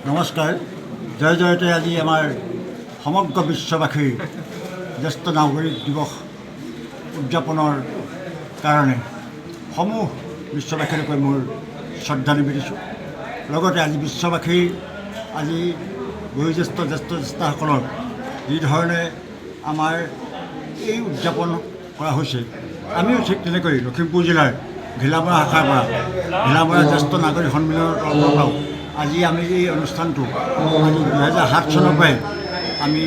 নমস্কাৰ। জয় জয়তে আজি আমাৰ সমগ্ৰ বিশ্ববাসীৰ জ্যেষ্ঠ নাগৰিক দিৱস উদযাপনৰ কাৰণে সমূহ বিশ্ববাসীলৈকে মোৰ শ্ৰদ্ধা নিবেদিছোঁ। লগতে আজি বিশ্ববাসীৰ আজি বয়োজ্যেষ্ঠ জ্যেষ্ঠসকলৰ যিধৰণে আমাৰ এই উদযাপন কৰা হৈছে, আমিও ঠিক তেনেকৈ লখিমপুৰ জিলাৰ ঘিলামৰা শাখাৰ পৰা ঘিলামৰা জ্যেষ্ঠ নাগৰিক সন্মিলনৰ তৰফৰ পৰাও আজি আমি এই অনুষ্ঠানটো আজি 2007 চনৰ পৰাই আমি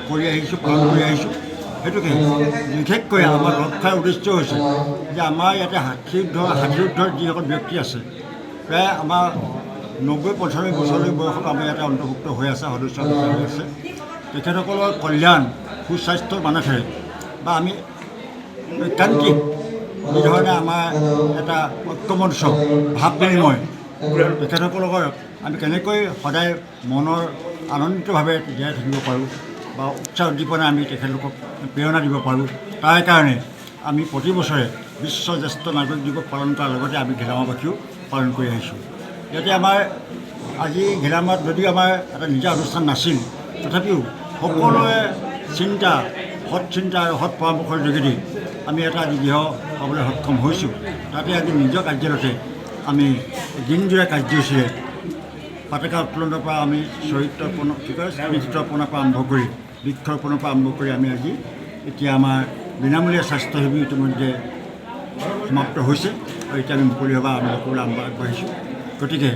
কৰি আহিছোঁ, পালন কৰি আহিছোঁ। সেইটোকে বিশেষকৈ আমাৰ লক্ষ্যৰ উদ্দেশ্য হৈছে যে আমাৰ ইয়াতে 60 যিসকল ব্যক্তি আছে, প্ৰায় আমাৰ 90-95 বছৰলৈ বয়সত আমাৰ ইয়াতে অন্তৰ্ভুক্ত হৈ আছে, সদস্য হৈ আছে। তেখেতসকলৰ কল্যাণ সুস্বাস্থ্যৰ মানসেৰে বা আমি ঐকান্তিক যিধৰণে আমাৰ এটা ঐক্যমঞ্চ ভাৱ বিনিময় তেখেতসকলক আমি কেনেকৈ সদায় মনৰ আনন্দিতভাৱে জীয়াই থাকিব পাৰোঁ বা উৎসাহ উদ্দীপনা আমি তেখেতলোকক প্ৰেৰণা দিব পাৰোঁ, তাৰ কাৰণে আমি প্ৰতি বছৰে বিশ্ব জ্যেষ্ঠ নাগৰিক দিৱস পালন কৰাৰ লগতে আমি ঘিলামৰাবাসীও পালন কৰি আহিছোঁ। ইয়াতে আমাৰ আজি ঘিলামৰাত যদিও আমাৰ এটা নিজা অনুষ্ঠান নাছিল, তথাপিও সকলোৱে সৎ চিন্তা আৰু সৎ পৰামৰ্শৰ যোগেদি আমি এটা আজি গৃহ পাবলৈ সক্ষম হৈছোঁ। তাতে আজি নিজৰ কাৰ্যালয়তে আমি দিনজোৰা কাৰ্যসূচীৰে পতাকা উত্তোলনৰ পৰা আমি স্মৃতিতৰ্পণৰ পৰা আৰম্ভ কৰি বৃক্ষৰোপণৰ পৰা আৰম্ভ কৰি আমি আজি এতিয়া আমাৰ বিনামূলীয়া স্বাস্থ্য শিবিৰ ইতিমধ্যে সমাপ্ত হৈছে আৰু এতিয়া আমি মুকলি সভা আমি সকলোৱে আগবাঢ়িছোঁ। গতিকে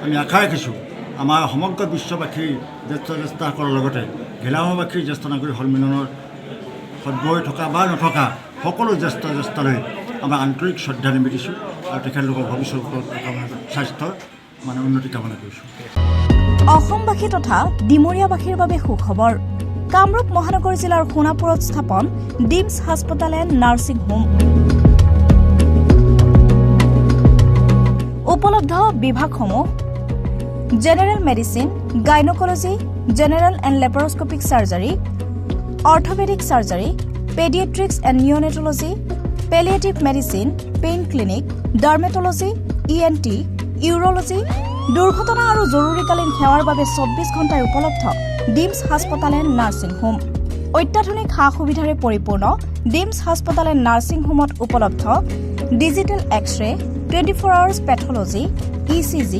আমি আশা ৰাখিছোঁ আমাৰ সমগ্ৰ বিশ্ববাসীৰ জ্যেষ্ঠসকলৰ লগতে ঘিলামৰাবাসীৰ জ্যেষ্ঠ নাগৰিক সন্মিলনৰ সদ্ভৈ থকা বা নথকা সকলো জ্যেষ্ঠলৈ আমাৰ আন্তৰিক শ্ৰদ্ধা নিবেদিছোঁ আৰু তেখেতলোকৰ ভৱিষ্যতৰ স্বাস্থ্যৰ উন্নতি কামনা কৰিছোঁ। অসমবাসী তথা ডিমৰীয়াবাসীৰ বাবে সুখবৰ। কামৰূপ মহানগৰ জিলাৰ সোণাপুৰত স্থাপন ডিমছ হাস্পতাল এণ্ড নাৰ্ছিং হোম। উপলব্ধ বিভাগসমূহ: general medicine, gynaecology, general and laparoscopic surgery, orthopaedic surgery, paediatrics and neonatology, palliative medicine, pain clinic, dermatology, ENT, urology, দুৰ্ঘটনা আৰু জৰুৰীকালীন সেৱাৰ বাবে 24 ঘণ্টাই উপলব্ধ ডিমছ হাস্পতাল এণ্ড নাৰ্ছিং হোম। অত্যাধুনিক সা সুবিধাৰে পৰিপূৰ্ণ ডিমছ হাস্পতাল এণ্ড নাৰ্ছিং হোমত উপলব্ধ digital X ray, 24 hours pathology, ECG,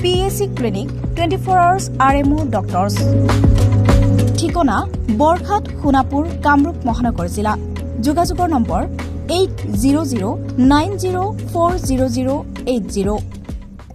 PAC clinic, 24 hours RMO doctors. ঠিকনা: বৰঘাট, সোণাপুৰ, কামৰূপ মহানগৰ জিলা। যোগাযোগৰ নম্বৰ 8009040080।